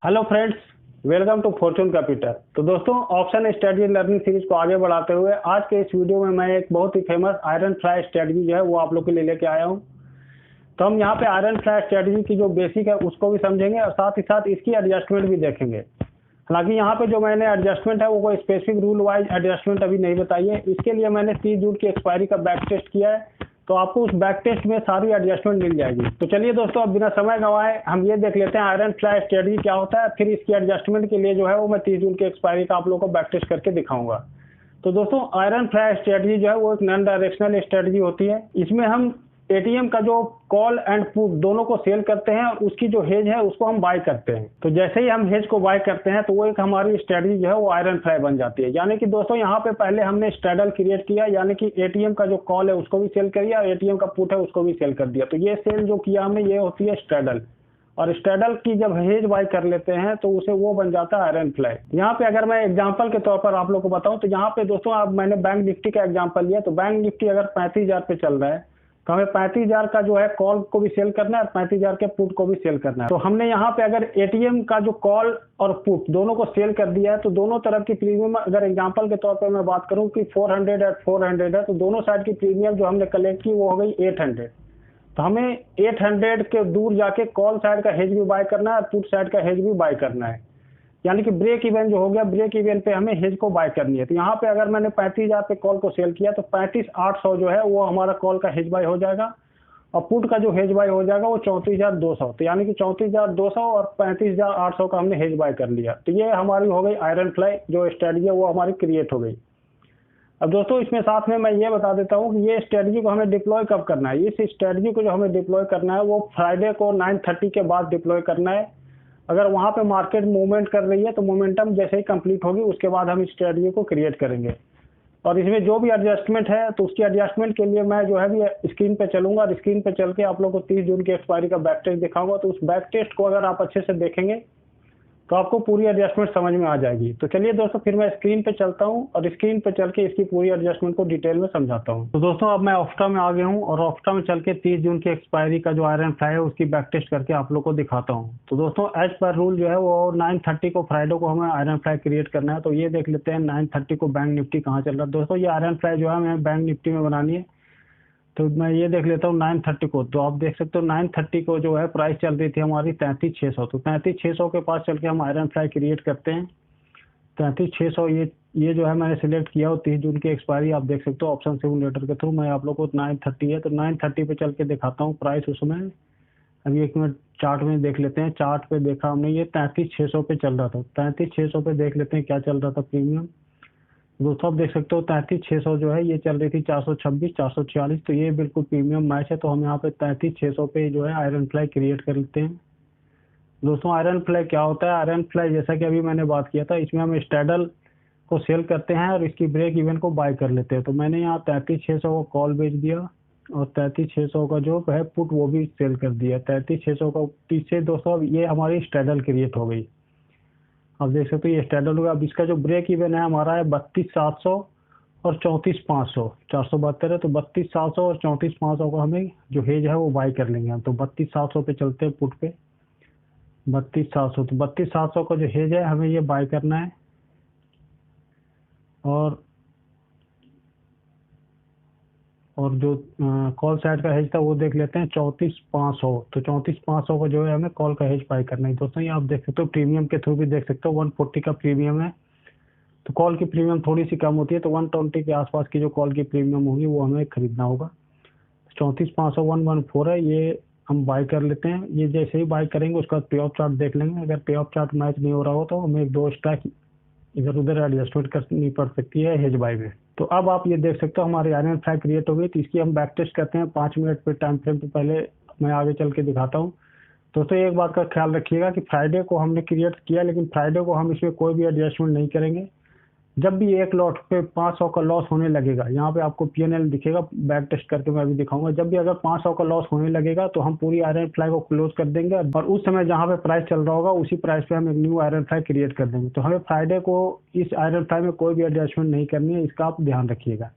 Hello friends, welcome to Fortune Capital. तो दोस्तों, option strategy learning series को आगे बढ़ाते हुए आज के इस वीडियो में मैं एक बहुत ही फेमस आयरन फ्लाई स्ट्रेटजी जो है वो आप लोग के लिए लेके आया हूँ। तो हम यहाँ पे आयरन फ्लाई स्ट्रेटजी की जो बेसिक है उसको भी समझेंगे और साथ ही साथ इसकी एडजस्टमेंट भी देखेंगे। हालांकि यहाँ पे जो मैंने एडजस्टमेंट है वो कोई स्पेसिफिक रूल वाइज एडजस्टमेंट अभी नहीं बताई है। इसके लिए मैंने 30 जून की एक्सपायरी का बैक टेस्ट किया है, तो आपको उस बैक टेस्ट में सारी एडजस्टमेंट मिल जाएगी। तो चलिए दोस्तों, अब बिना समय गंवाए हम ये देख लेते हैं आयरन फ्लाई स्ट्रेटजी क्या होता है। फिर इसकी एडजस्टमेंट के लिए जो है वो मैं 30 जून की एक्सपायरी का आप लोगों को बैक टेस्ट करके दिखाऊंगा। तो दोस्तों, आयरन फ्लाई स्ट्रेटजी जो है वो एक नॉन डायरेक्शनल स्ट्रेटजी होती है। इसमें हम एटीएम का जो कॉल एंड पुट दोनों को सेल करते हैं और उसकी जो हेज है उसको हम बाय करते हैं। तो जैसे ही हम हेज को बाय करते हैं तो वो एक हमारी स्ट्रेटजी जो है वो आयरन फ्लाई बन जाती है। यानी कि दोस्तों, यहाँ पे पहले हमने स्ट्रेडल क्रिएट किया, यानी कि एटीएम का जो कॉल है उसको भी सेल किया और एटीएम का पुट है उसको भी सेल कर दिया। तो ये सेल जो किया हमने ये होती है स्ट्रेडल। और स्ट्रेडल की जब हेज बाय कर लेते हैं तो उसे वो बन जाता है आयरन फ्लाई। यहाँ पे अगर मैं एग्जांपल के तौर पर आप लोग को बताऊं तो यहाँ पे दोस्तों, अब मैंने बैंक निफ्टी का एग्जांपल लिया। तो बैंक निफ्टी अगर 35,000 पे चल रहा है तो हमें 35,000 का जो है कॉल को भी सेल करना है और 35,000 के पुट को भी सेल करना है। तो हमने यहाँ पे अगर एटीएम का जो कॉल और पुट दोनों को सेल कर दिया है तो दोनों तरफ की प्रीमियम, अगर एग्जांपल के तौर पर मैं बात करूँ कि 400 एट 400 है, तो दोनों साइड की प्रीमियम जो हमने कलेक्ट की वो हो गई 800। तो हमें 800 के दूर जाके कॉल साइड का हेज भी बाय करना है और पुट साइड का हेज भी बाय करना है। यानी कि ब्रेक इवन जो हो गया, ब्रेक इवन पे हमें हेज को बाय करनी है। तो यहाँ पे अगर मैंने 35,000 पे कॉल को सेल किया तो 35,800 जो है वो हमारा कॉल का हेज बाय हो जाएगा और पुट का जो हेज बाय हो जाएगा वो 34,200। तो यानी कि 34,200 और 35,800 का हमने हेज बाय कर लिया। तो ये हमारी हो गई आयरन फ्लाई जो स्ट्रेटजी है वो हमारी क्रिएट हो गई। अब दोस्तों, इसमें साथ में मैं ये बता देता हूँ कि ये स्ट्रेटजी को हमें डिप्लॉय कब करना है। इस स्ट्रेटजी को जो हमें डिप्लॉय करना है वो फ्राइडे को 9:30 के बाद डिप्लॉय करना है। अगर वहां पे मार्केट मूवमेंट कर रही है तो मोमेंटम जैसे ही कंप्लीट होगी उसके बाद हम इस स्ट्रेटजी को क्रिएट करेंगे। और इसमें जो भी एडजस्टमेंट है तो उसकी एडजस्टमेंट के लिए मैं जो है भी स्क्रीन पे चलूंगा और स्क्रीन पे चल के आप लोग को 30 जून की एक्सपायरी का बैक टेस्ट दिखाऊंगा। तो उस बैक टेस्ट को अगर आप अच्छे से देखेंगे तो आपको पूरी एडजस्टमेंट समझ में आ जाएगी। तो चलिए दोस्तों, फिर मैं स्क्रीन पे चलता हूं और स्क्रीन पे चल के इसकी पूरी एडजस्टमेंट को डिटेल में समझाता हूं। तो दोस्तों, अब मैं ऑफ्टा में आ गया हूं और ऑफ्टा में चल के 30 जून की एक्सपायरी का जो आयरन फ्लाई है उसकी बैक टेस्ट करके आप लोग को दिखाता हूं। तो दोस्तों, एज पर रूल जो है वो 9:30 को फ्राइडे को हमें आयरन फ्लाई क्रिएट करना है। तो ये देख लेते हैं 9:30 को बैंक निफ्टी कहाँ चल रहा है। दोस्तों, ये आयरन फ्लाई जो है हमें बैंक निफ्टी में बनानी है। तो मैं ये देख लेता हूँ 9:30 को। तो आप देख सकते हो 9:30 को जो है प्राइस चल रही थी हमारी 33,600। तो 33,600 के पास चल के हम आयरन फ्लाई क्रिएट करते हैं। 33,600 ये जो है मैंने सिलेक्ट किया और 30 जून की एक्सपायरी आप देख सकते हो ऑप्शन सिमुलेटर के थ्रू। मैं आप लोग को 9:30 है तो 9:30 पे चल के दिखाता हूँ प्राइस उसमें। अभी एक मिनट चार्ट में देख लेते हैं। चार्ट पे देखा हमने ये 33,600 पे चल रहा था। 33,600 पे देख लेते हैं क्या चल रहा था प्रीमियम। दोस्तों, आप देख सकते हो 33,600 जो है ये चल रही थी 426 446। तो ये बिल्कुल प्रीमियम मैच है। तो हम यहाँ पे 33,600 पे जो है आयरन फ्लाई क्रिएट कर लेते हैं। दोस्तों, आयरन फ्लाई क्या होता है? आयरन फ्लाई जैसा कि अभी मैंने बात किया था, इसमें हम स्ट्रेडल को सेल करते हैं और इसकी ब्रेक इवन को बाय कर लेते हैं। तो मैंने यहाँ 33,600 को कॉल बेच दिया और 33,600 का जो है पुट वो भी सेल कर दिया। 33,600 का पीछे दोस्तों अब ये हमारी स्ट्रेडल क्रिएट हो गई। आप देख सकते हो ये स्ट्रेडल होगा। अब इसका जो ब्रेक इवन है हमारा है 32,700 और 34,500। 472 है तो 32,700 और 34,500 का हमें जो हेज है वो बाय कर लेंगे हम। तो 32,700 पे चलते हैं पुट पे। 32,700 तो 32,700 का जो हेज है हमें ये बाय करना है। और जो कॉल साइड का हेज था वो देख लेते हैं 34,500। तो 34,500 का जो है हमें कॉल का हेज बाय करना है। दोस्तों, ये आप देख सकते हो प्रीमियम के थ्रू भी देख सकते हो 140 का प्रीमियम है। तो कॉल की प्रीमियम थोड़ी सी कम होती है तो 120 के आसपास की जो कॉल की प्रीमियम होगी वो हमें खरीदना होगा। 34,500 114 है, ये हम बाय कर लेते हैं। ये जैसे ही बाय करेंगे उसका पे ऑफ चार्ट देख लेंगे। अगर पे ऑफ चार्ट मैच नहीं हो रहा हो तो हमें एक दो स्टॉक इधर उधर एडजस्टमेंट करनी पड़ सकती है हेज बाय में। तो अब आप ये देख सकते हो हमारी आयरन फ्लाई क्रिएट हो गई। तो इसकी हम बैक टेस्ट करते हैं 5 मिनट पे टाइम फ्रेम पे। पहले मैं आगे चल के दिखाता हूँ। दोस्तों, एक बात का ख्याल रखिएगा कि फ्राइडे को हमने क्रिएट किया लेकिन फ्राइडे को हम इसमें कोई भी एडजस्टमेंट नहीं करेंगे। जब भी एक लॉट पे 500 का लॉस होने लगेगा, यहाँ पे आपको पीएनएल दिखेगा, बैक टेस्ट करके मैं अभी दिखाऊंगा। जब भी अगर 500 का लॉस होने लगेगा तो हम पूरी आयरन फ्लाई को क्लोज कर देंगे और उस समय जहाँ पे प्राइस चल रहा होगा उसी प्राइस पे हम एक न्यू आयरन फ्लाई क्रिएट कर देंगे। तो हमें फ्राइडे को इस आयरन फ्लाई में कोई भी एडजस्टमेंट नहीं करनी है, इसका आप ध्यान रखिएगा।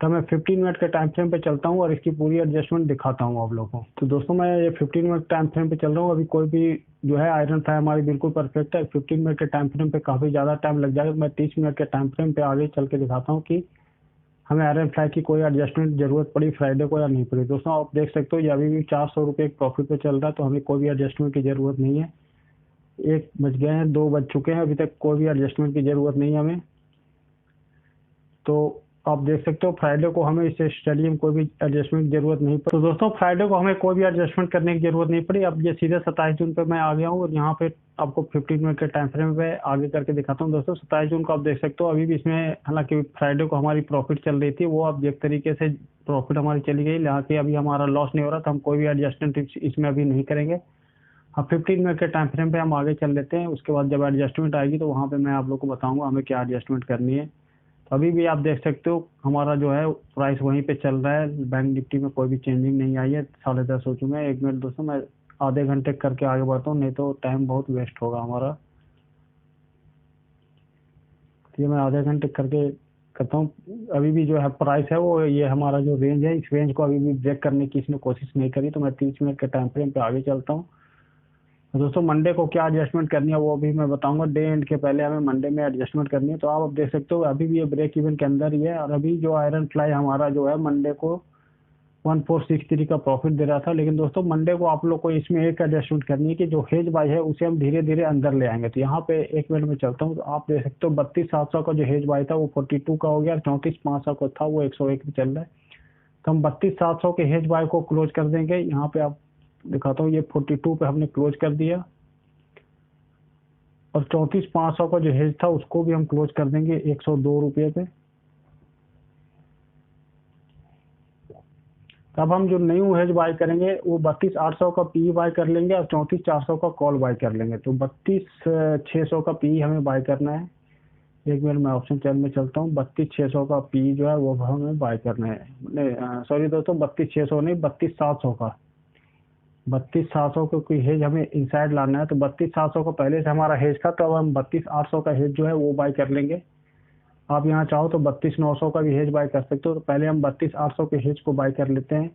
तो मैं 15 मिनट के टाइम फ्रेम पे चलता हूँ और इसकी पूरी एडजस्टमेंट दिखाता हूँ आप लोगों को। तो दोस्तों मैं ये 15 मिनट टाइम फ्रेम पे चल रहा हूँ। अभी कोई भी जो है आयरन फ्लाई हमारी बिल्कुल परफेक्ट है। 15 मिनट के टाइम फ्रेम पे काफ़ी ज़्यादा टाइम लग जाएगा। मैं 30 मिनट के टाइम फ्रेम पे आगे चल के दिखाता हूँ कि हमें आयरन फ्लाई की कोई एडजस्टमेंट जरूरत पड़ी फ्राइडे को या नहीं पड़ी। दोस्तों आप देख सकते हो ये अभी भी 400 रुपये प्रॉफिट पे चल रहा है, तो हमें कोई भी एडजस्टमेंट की जरूरत नहीं है। 1 बज गए हैं, 2 बज चुके हैं, अभी तक कोई भी एडजस्टमेंट की जरूरत नहीं है हमें। तो आप देख सकते हो फ्राइडे को हमें इस स्टडी में कोई भी एडजस्टमेंट की जरूरत नहीं पड़ी। तो दोस्तों फ्राइडे को हमें कोई भी एडजस्टमेंट करने की जरूरत नहीं पड़ी। अब ये सीधे 27 जून पे मैं आ गया हूँ और यहाँ पे आपको 15 मिनट के टाइम फ्रेम पे आगे करके दिखाता हूँ। दोस्तों 27 जून को आप देख सकते हो अभी भी इसमें, हालांकि फ्राइडे को हमारी प्रॉफिट चल रही थी, वो अब एक तरीके से प्रॉफिट हमारी चली गई, यहाँ के अभी हमारा लॉस नहीं हो रहा था। हम कोई भी एडजस्टमेंट इसमें अभी नहीं करेंगे। अब 15 मिनट के टाइम फ्रेम पे हम आगे चल लेते हैं। उसके बाद जब एडजस्टमेंट आएगी तो वहाँ पे मैं आप लोग को बताऊंगा हमें क्या एडजस्टमेंट करनी है। तो अभी भी आप देख सकते हो हमारा जो है प्राइस वहीं पे चल रहा है। बैंक निफ्टी में कोई भी चेंजिंग नहीं आई है। 10:30 हो चुके हैं। 1 मिनट दोस्तों मैं आधे घंटे करके आगे बढ़ता हूँ, नहीं तो टाइम बहुत वेस्ट होगा हमारा। तो ये मैं आधे घंटे करके करता हूँ। अभी भी जो है प्राइस है वो, ये हमारा जो रेंज है, इस रेंज को अभी भी ब्रेक करने की इसने कोशिश नहीं करी। तो मैं 30 मिनट के टाइम फ्रेम पे आगे चलता हूँ। तो दोस्तों मंडे को क्या एडजस्टमेंट करनी है वो भी मैं बताऊंगा। डे एंड के पहले हमें मंडे में एडजस्टमेंट करनी है। तो आप अब देख सकते हो अभी भी ये ब्रेक इवन के अंदर ही है। और अभी जो आयरन फ्लाई हमारा जो है मंडे को 1463 का प्रॉफिट दे रहा था। लेकिन दोस्तों मंडे को आप लोग को इसमें एक एडजस्टमेंट करनी है कि जो हेज बाई है उसे हम धीरे धीरे अंदर ले आएंगे। तो यहाँ पे 1 मिनट में चलता हूँ। तो आप देख सकते हो 32,700 का जो हेज बाई था वो 42 का हो गया, और 34,500 का था वो 101 पे चल रहा है। तो हम 32,700 के हेज बाई को क्लोज कर देंगे। यहाँ पे आप दिखाता हूँ, ये 42 पे हमने क्लोज कर दिया, और 34,500 का जो हेज था उसको भी हम क्लोज कर देंगे 102 रुपये पे। तब हम जो न्यू हेज बाय करेंगे वो 32,800 का पी बाय कर लेंगे और 34,400 का कॉल बाय कर लेंगे। तो 32,600 का पी हमें बाय करना है। 1 मिनट में ऑप्शन चैन में चलता हूँ। 32,600 का पी जो है वो हमें बाय करना है। नहीं सॉरी दोस्तों, 32,600 नहीं, 32,700 का। 32,700 को कोई हेज हमें इनसाइड लाना है। तो 32,700 का पहले से हमारा हेज था, तो अब हम 32,800 का हेज जो है वो बाय कर लेंगे। आप यहाँ चाहो तो 32,900 का भी हेज बाय कर सकते हो। तो पहले हम 32,800 के हेज को बाय कर लेते हैं।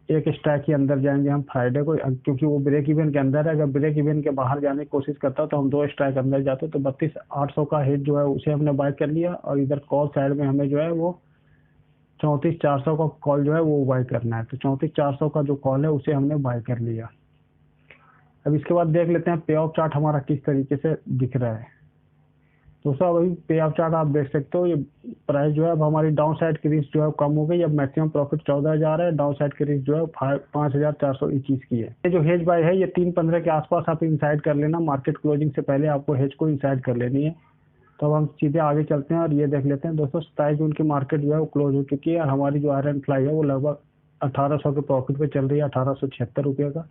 एक स्ट्राइक के अंदर जाएंगे हम फ्राइडे को, क्योंकि वो ब्रेक इवन के अंदर है। अगर ब्रेक इवन के बाहर जाने की कोशिश करता तो हम 2 स्ट्राइक अंदर जाते। तो 32,800 का हेज जो है उसे हमने बाय कर लिया, और इधर कॉल साइड में हमें जो है वो 34,400 का कॉल जो है वो बाय करना है। तो 34,400 का जो कॉल है उसे हमने बाय कर लिया। अब इसके बाद देख लेते हैं पे ऑफ चार्ट हमारा किस तरीके से दिख रहा है। दोस्तों अभी पे ऑफ चार्ट आप देख सकते हो, ये प्राइस जो है अब हमारी डाउन साइड की रिस्क जो है कम हो गई। अब मैक्सिमम प्रॉफिट 14,000 है, डाउन साइड की रिस्क जो है 5,421 की है। ये जो हेज बाय है ये 3:15 के आसपास आप इंसाइड कर लेना। मार्केट क्लोजिंग से पहले आपको हेज को इंसाइड कर लेनी है। तो अब हम सीधे आगे चलते हैं और ये देख लेते हैं। दोस्तों 27 जून की मार्केट जो है वो क्लोज हो चुकी है, और हमारी जो आयरन फ्लाई है वो लगभग 1800 के प्रॉफिट पे चल रही है, 1876 रुपये का।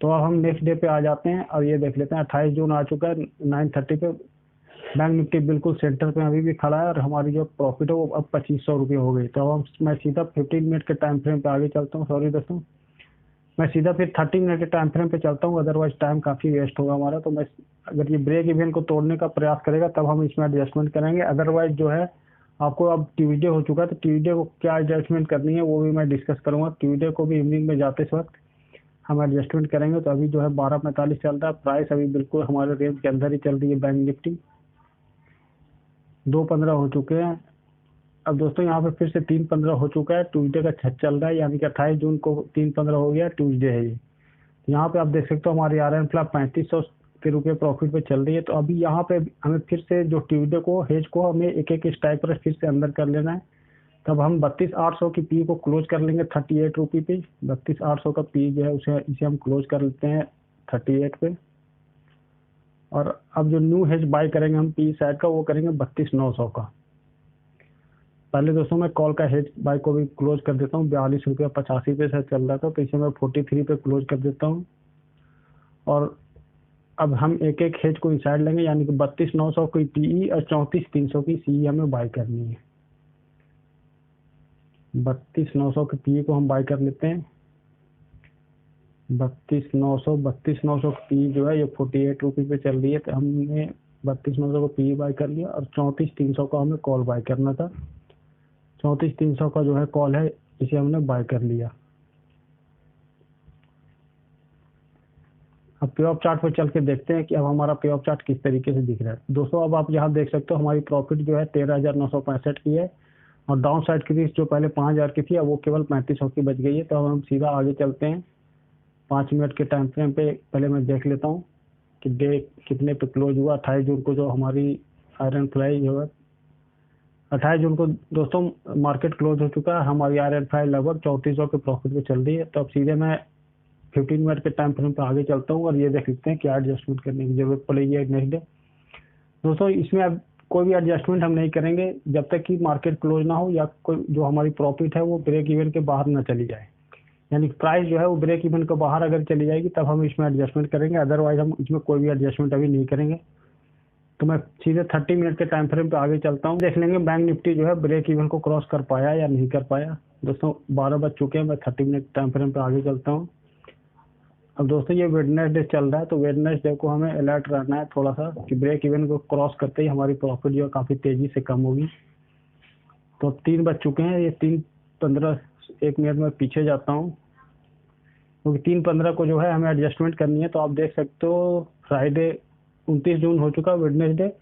तो अब हम नेक्स्ट डे पे आ जाते हैं और ये देख लेते हैं। 28 जून आ चुका है, 9:30 पे बैंक निफ्टी बिल्कुल सेंटर पे अभी भी खड़ा है, और हमारी जो प्रॉफिट है वो अब 2500 रुपये हो गई। तो अब मैं सीधा 15 मिनट के टाइम फ्रेम पे आगे चलता हूँ। सॉरी दोस्तों, मैं सीधा फिर 30 मिनट के टाइम फ्रेम पे चलता हूँ, अदरवाइज टाइम काफ़ी वेस्ट होगा हमारा। तो मैं अगर ये ब्रेक इवन को तोड़ने का प्रयास करेगा तब हम इसमें एडजस्टमेंट करेंगे। अदरवाइज जो है आपको, अब ट्यूसडे हो चुका है, तो ट्यूसडे को क्या एडजस्टमेंट करनी है वो भी मैं डिस्कस करूँगा। ट्यूसडे को भी इवनिंग में जाते इस वक्त हम एडजस्टमेंट करेंगे। तो अभी जो है 12:45 चल रहा है, प्राइस अभी बिल्कुल हमारे रेंज के अंदर ही चल रही है। बैंक निफ्टी 2:15 हो चुके हैं। अब दोस्तों यहाँ पे फिर से 3:15 हो चुका है। ट्यूसडे का छत चल रहा है, यानी कि 28 जून को 3:15 हो गया, ट्यूसडे है ये। यहाँ पे आप देख सकते हो हमारी आयरन फ्लाई 3500 के रुपये प्रॉफिट पे चल रही है। तो अभी यहाँ पे हमें फिर से जो ट्यूसडे को हेज को हमें एक एक स्ट्राइक पर फिर से अंदर कर लेना है। तब हम 32,800 की पी को क्लोज कर लेंगे 38 रुपये पे। 32,800 का पी जो है इसे हम क्लोज कर लेते हैं 38 पे। और अब जो न्यू हेज बाय करेंगे हम पी साइड का, वो करेंगे 32,900 का। पहले दोस्तों मैं कॉल का हेज बाय को भी क्लोज कर देता हूँ। 42.85 रुपये से चल रहा था, तो इसे मैं 43 पे क्लोज कर देता हूँ। और अब हम एक एक हेज को इंसाइड लेंगे, यानी कि 32,900 की पीई और 34,300 की सी हमें बाय करनी है। 32,900 की पीई को हम बाय कर लेते हैं। 32,900 की पी जो है ये 48 रुपये पे चल रही है। तो हमने 32,900 को पी बाय कर लिया, और 34,300 का हमें कॉल बाय करना था। 34,300 का जो है कॉल है, इसे हमने बाय कर लिया। अब पे ऑफ चार्ट पर चल के देखते हैं कि अब हमारा पे ऑफ चार्ट किस तरीके से दिख रहा है। दोस्तों अब आप यहाँ देख सकते हो हमारी प्रॉफिट जो है 13,965 की है, और डाउन साइड की रिस्क जो पहले 5,000 की थी अब वो केवल 3500 की बच गई है। तो अब हम सीधा आगे चलते हैं। 5 मिनट के टाइम फ्रेम पे पहले मैं देख लेता हूँ कि डे कितने पे क्लोज हुआ। 28 जून को जो हमारी आयरन फ्लाई जो है 28 जून को दोस्तों मार्केट क्लोज हो चुका है। हमारी आयरन फ्लाई लगभग 3400 के प्रॉफिट पे चल रही है। तो अब सीधे मैं 15 मिनट के टाइम फ्रेम पे आगे चलता हूँ और ये देख लेते हैं क्या एडजस्टमेंट करने की जरूरत पड़ेगी नेक्स्ट डे। दोस्तों इसमें अब कोई भी एडजस्टमेंट हम नहीं करेंगे जब तक कि मार्केट क्लोज ना हो या कोई जो हमारी प्रॉफिट है वो ब्रेक इवन के बाहर ना चली जाए। यानी प्राइस जो है वो ब्रेक इवन के बाहर अगर चली जाएगी तब हम इसमें एडजस्टमेंट करेंगे, अदरवाइज हम इसमें कोई भी एडजस्टमेंट अभी नहीं करेंगे। तो मैं सीधे 30 मिनट के टाइम फ्रेम पे आगे चलता हूँ। देख लेंगे बैंक निफ्टी जो है ब्रेक इवन को क्रॉस कर पाया या नहीं कर पाया। दोस्तों 12 बज चुके हैं, मैं 30 मिनट टाइम फ्रेम पे आगे चलता हूँ। अब दोस्तों ये वेडनेसडे चल रहा है, तो वेडनेसडे को हमें अलर्ट रहना है थोड़ा सा कि ब्रेक इवन को क्रॉस करते ही हमारी प्रॉफिट जो है काफ़ी तेज़ी से कम होगी। तो अब 3 बज चुके हैं, ये 3:15 1 मिनट में पीछे जाता हूँ क्योंकि 3:15 को जो है हमें एडजस्टमेंट करनी है। तो आप देख सकते हो फ्राइडे 29 जून हो चुका वेडनेसडे,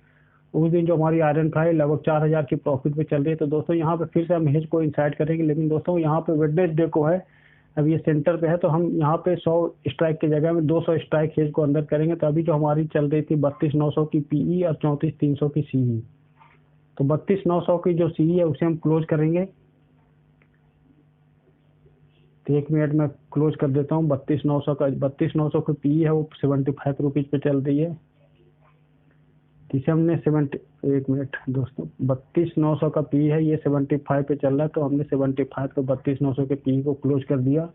उस दिन जो हमारी आयरन फ्लाई लगभग 4,000 की प्रॉफिट पे चल रही है। तो दोस्तों यहाँ पे फिर से हम हेज को इंसाइड करेंगे, लेकिन दोस्तों यहाँ पे वेडनेसडे को है, अब ये सेंटर पे है तो हम यहाँ पे 100 स्ट्राइक की जगह में 200 स्ट्राइक हेज को अंदर करेंगे। तो अभी जो हमारी चल रही थी 32,900 की पीई और 34,300 की सीई, तो 32,900 की जो सीई है उसे हम क्लोज करेंगे। तो 1 मिनट में क्लोज कर देता हूँ। 32,900 का 32,900 की पीई है वो 75 रुपीज़ पे चल रही है। इसे हमने 1 मिनट दोस्तों 32,900 का पी है, ये 75 पे चल रहा है, तो हमने 75 को 32,900 के पी को क्लोज कर दिया।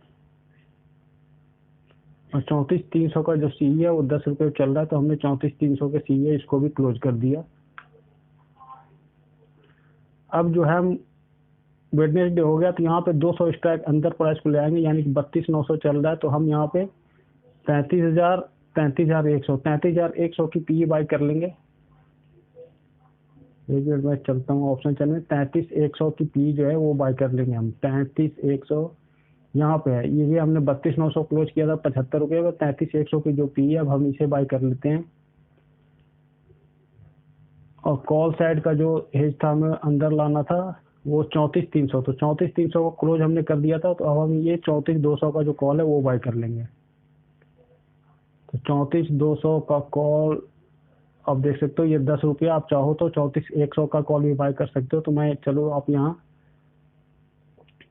और 34,300 का जो सी है वो 10 रुपये चल रहा है, तो हमने 34,300 के सी है इसको भी क्लोज कर दिया। अब जो है हम वेडनेसडे हो गया तो यहाँ पे 200 स्ट्राइक अंदर प्राइस को ले आएंगे, यानी कि 32,900 चल रहा है, तो हम यहाँ पे 33,100 की पी बाई कर लेंगे। एक मिनट में चलता हूँ ऑप्शन चैनल में। 33,100 की पी जो है वो बाय कर लेंगे हम। 33,100 यहाँ पे है, ये हमने 32,900 क्लोज किया था 75 रुपये में। 33,100 की जो पी है अब हम इसे बाय कर लेते हैं। और कॉल साइड का जो हेज था हमें अंदर लाना था वो 34,300, तो 34,300 को क्लोज हमने कर दिया था। तो अब हम ये 34,200 का जो कॉल है वो बाय कर लेंगे। तो 34,200 का कॉल आप देख सकते हो, ये 10 रुपये, आप चाहो तो 34,100 का कॉल भी बाय कर सकते हो। तो मैं चलो आप यहाँ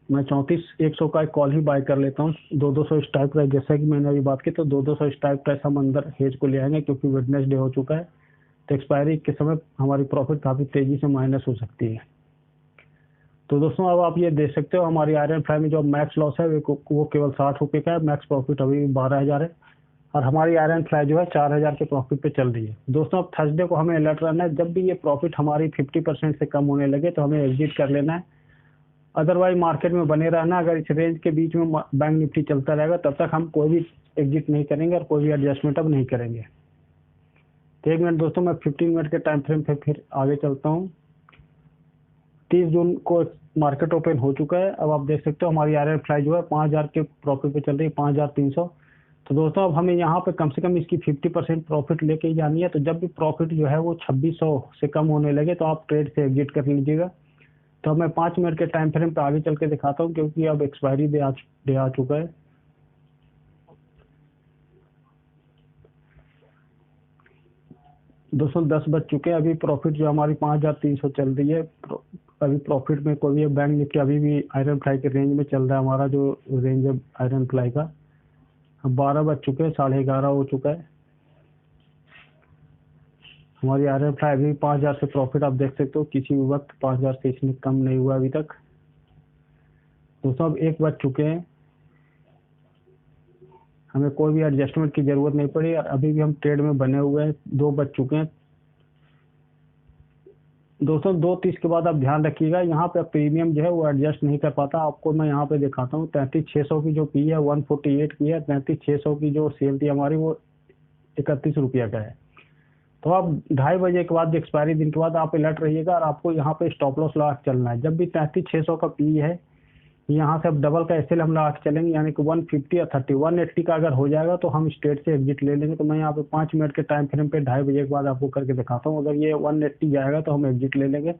मैं 34,100 का एक कॉल ही बाय कर लेता हूँ। 200 स्ट्राइक प्राइस जैसा कि मैंने अभी बात की, तो 200 स्ट्राइक प्राइस हम अंदर हेज को ले आएंगे क्योंकि वेडनेसडे हो चुका है, तो एक्सपायरी के समय हमारी प्रॉफिट काफ़ी तेज़ी से माइनस हो सकती है। तो दोस्तों अब आप ये देख सकते हो हमारी आयरन फ्लाई में जो मैक्स लॉस है वो केवल 60 रुपये का है, मैक्स प्रॉफिट अभी 12,000 है, और हमारी आयरन फ्लाई जो है 4,000 के प्रॉफिट पे चल रही है। दोस्तों अब थर्सडे को हमें अलर्ट रहना है, जब भी ये प्रॉफिट हमारी 50% से कम होने लगे तो हमें एग्जिट कर लेना है, अदरवाइज मार्केट में बने रहना। अगर इस रेंज के बीच में बैंक निफ्टी चलता रहेगा तब तक हम कोई भी एग्जिट नहीं करेंगे और कोई भी एडजस्टमेंट अब नहीं करेंगे। तो 1 मिनट दोस्तों मैं 15 मिनट के टाइम फ्रेम पे फिर आगे चलता हूँ। 30 जून को मार्केट ओपन हो चुका है। अब आप देख सकते हो हमारी आयरन फ्लाई जो है 5,000 के प्रॉफिट पे चल रही है, 5,300। तो दोस्तों अब हमें यहाँ पे कम से कम इसकी 50% प्रॉफिट लेके ही जानी है। तो जब भी प्रॉफिट जो है वो 2600 से कम होने लगे तो आप ट्रेड से एग्जिट कर लीजिएगा। तो मैं 5 मिनट के टाइम फ्रेम पे आगे चल के दिखाता हूँ क्योंकि अब एक्सपायरी डे आ चुका है। दोस्तों 10 बज चुके हैं, अभी प्रॉफिट जो हमारी 5,300 चल रही है। अभी प्रॉफिट में कोई बैंक निफ्टी अभी भी आयरन फ्लाई के रेंज में चल रहा है, हमारा जो रेंज है आयरन फ्लाई का। अब 12 बज चुके हैं, 11:30 हो चुका है। हमारी आयरन फ्लाई अभी 5,000 से प्रॉफिट आप देख सकते हो, किसी भी वक्त 5,000 से इसमें कम नहीं हुआ अभी तक। दोस्तों अब 1 बज चुके हैं, हमें कोई भी एडजस्टमेंट की जरूरत नहीं पड़ी, अभी भी हम ट्रेड में बने हुए हैं। 2 बज चुके हैं। दोस्तों 2:30 के बाद आप ध्यान रखिएगा, यहाँ पे प्रीमियम जो है वो एडजस्ट नहीं कर पाता। आपको मैं यहाँ पे दिखाता हूँ, 33,600 की जो पी है 148 की है, 33,600 की जो सेल थी हमारी वो 31 रुपये का है। तो आप 2:30 के बाद एक्सपायरी दिन के बाद आप अलर्ट रहिएगा और आपको यहाँ पे स्टॉप लॉस लगा के चलना है। जब भी 33,600 का पी है, यहाँ से अब डबल का एसएल हम लगा के चलेंगे, यानी कि 150 या 30 180 का अगर हो जाएगा तो हम स्ट्रेट से एग्जिट ले लेंगे। तो मैं यहाँ पे 5 मिनट के टाइम फ्रेम पे 2:30 के बाद आपको करके दिखाता हूँ। अगर ये 180 जाएगा तो हम एग्जिट ले लेंगे।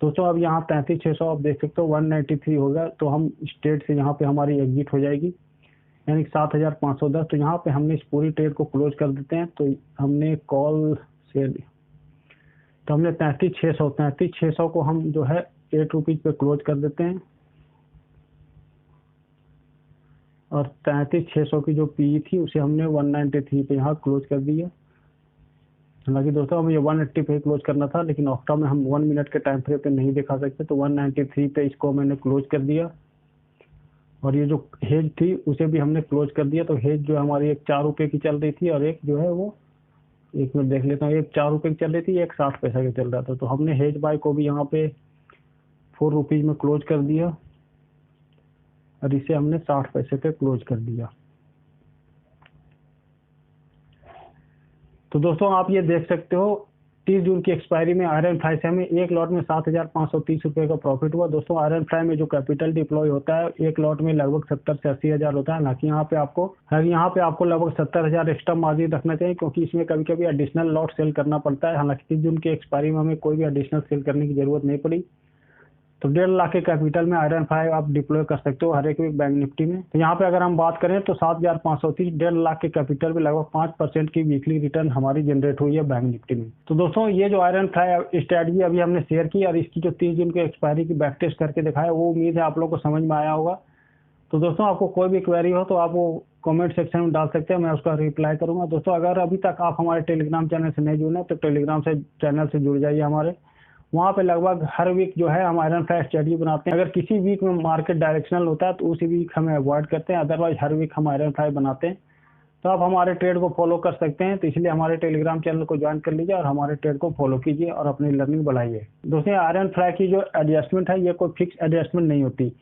दोस्तों अब यहाँ 33,600 आप देख सकते हो 193 होगा, तो हम स्ट्रेट से यहाँ पे हमारी एग्जिट हो जाएगी, यानी 7,510। तो यहाँ पे हमने इस पूरी ट्रेड को क्लोज कर देते हैं। तो हमने कॉल शेयर, तो हमने 33,600 को हम जो है 8 रुपीज पे क्लोज कर देते हैं, और 33,600 की जो पी थी उसे हमने 193 पे यहाँ क्लोज कर दिया। हालांकि दोस्तों हमें ये 180 पे क्लोज करना था, लेकिन ऑक्टा में हम 1 मिनट के टाइम फ्रेम पे नहीं दिखा सकते, तो 193 पे इसको मैंने क्लोज कर दिया। और ये जो हेज थी उसे भी हमने क्लोज कर दिया। तो हेज जो हमारी एक 4 रुपये की चल रही थी, और एक जो है वो, एक मिनट देख लेता हूँ, एक 4 रुपये की चल रही थी, एक 60 पैसा का चल रहा था। तो हमने हेज बाय को भी यहाँ पे 4 रुपीज में क्लोज कर दिया, और इसे हमने 60 पैसे पे क्लोज कर दिया। तो दोस्तों आप ये देख सकते हो 30 जून की एक्सपायरी में आयरन फ्लाई से हमें एक लॉट में 7,530 रुपये का प्रॉफिट हुआ। दोस्तों आयरन फ्लाई में जो कैपिटल डिप्लॉय होता है एक लॉट में लगभग 70 से 80 हज़ार होता है। हालांकि यहाँ पे आपको लगभग 70,000 एक्स्ट्रा मार्जिन रखना चाहिए, क्योंकि इसमें कभी कभी एडिशनल लॉट सेल करना पड़ता है। हालांकि 30 जून की एक्सपायरी में हमें कोई भी एडिशनल सेल करने की जरूरत नहीं पड़ी। तो 1.5 लाख के कैपिटल में आयरन फ्लाई आप डिप्लॉय कर सकते हो हर एक वीक बैंक निफ्टी में। तो यहाँ पे अगर हम बात करें तो 7,530, 1.5 लाख के कैपिटल में लगभग 5% की वीकली रिटर्न हमारी जनरेट हुई है बैंक निफ्टी में। तो दोस्तों ये जो आयरन फ्लाई स्ट्रेटजी अभी हमने शेयर की और इसकी जो 30 जून की एक्सपायरी की बैक टेस्ट करके दिखाया, वो उम्मीद है आप लोग को समझ में आया होगा। तो दोस्तों आपको कोई भी क्वेरी हो तो आप वो कमेंट सेक्शन में डाल सकते हैं, मैं उसका रिप्लाई करूंगा। दोस्तों अगर अभी तक आप हमारे टेलीग्राम चैनल से नहीं जुड़े तो टेलीग्राम से चैनल से जुड़ जाइए हमारे। वहाँ पे लगभग हर वीक जो है हम आयरन फ्लाई स्ट्रेटजी बनाते हैं। अगर किसी वीक में मार्केट डायरेक्शनल होता है तो उसी वीक हमें अवॉइड करते हैं, अदरवाइज हर वीक हम आयरन फ्लाई बनाते हैं। तो आप हमारे ट्रेड को फॉलो कर सकते हैं। तो इसलिए हमारे टेलीग्राम चैनल को ज्वाइन कर लीजिए और हमारे ट्रेड को फॉलो कीजिए और अपनी लर्निंग बढ़ाइए। दोस्तों आयरन फ्लाई की जो एडजस्टमेंट है ये कोई फिक्स एडजस्टमेंट नहीं होती,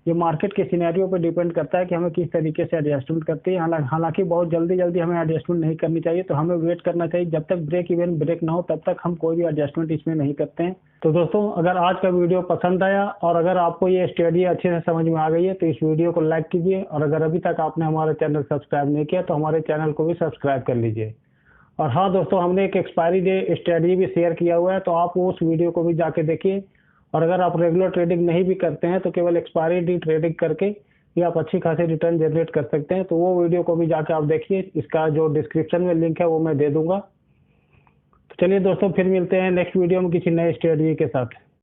ये मार्केट के सिनेरियो पर डिपेंड करता है कि हमें किस तरीके से एडजस्टमेंट करती है। हालांकि बहुत जल्दी हमें एडजस्टमेंट नहीं करनी चाहिए, तो हमें वेट करना चाहिए जब तक ब्रेक इवन ब्रेक ना हो, तब तक हम कोई भी एडजस्टमेंट इसमें नहीं करते हैं। तो दोस्तों अगर आज का वीडियो पसंद आया और अगर आपको ये स्ट्रेटजी अच्छे से समझ में आ गई है तो इस वीडियो को लाइक कीजिए, और अगर अभी तक आपने हमारा चैनल सब्सक्राइब नहीं किया तो हमारे चैनल को भी सब्सक्राइब कर लीजिए। और हाँ दोस्तों, हमने एक एक्सपायरी डे स्ट्रेटजी भी शेयर किया हुआ है, तो आप उस वीडियो को भी जाके देखिए। और अगर आप रेगुलर ट्रेडिंग नहीं भी करते हैं तो केवल एक्सपायरी डी ट्रेडिंग करके भी आप अच्छी खासी रिटर्न जनरेट कर सकते हैं। तो वो वीडियो को भी जाके आप देखिए, इसका जो डिस्क्रिप्शन में लिंक है वो मैं दे दूंगा। तो चलिए दोस्तों, फिर मिलते हैं नेक्स्ट वीडियो में किसी नए स्ट्रेटजी के साथ।